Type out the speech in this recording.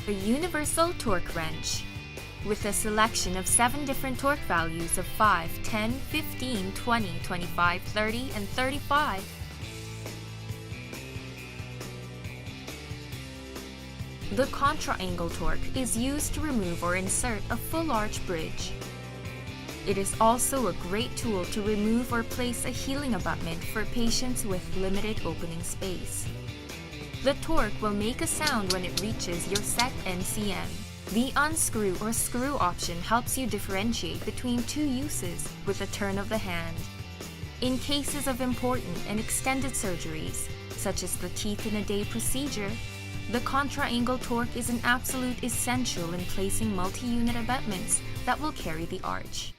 A universal torque wrench. With a selection of 7 different torque values of 5, 10, 15, 20, 25, 30, and 35. The contra-angle torque is used to remove or insert a full arch bridge. It is also a great tool to remove or place a healing abutment for patients with limited opening space. The torque will make a sound when it reaches your set NCM. The unscrew or screw option helps you differentiate between 2 uses with a turn of the hand. In cases of important and extended surgeries, such as the teeth-in-a-day procedure, the contra-angle torque is an absolute essential in placing multi-unit abutments that will carry the arch.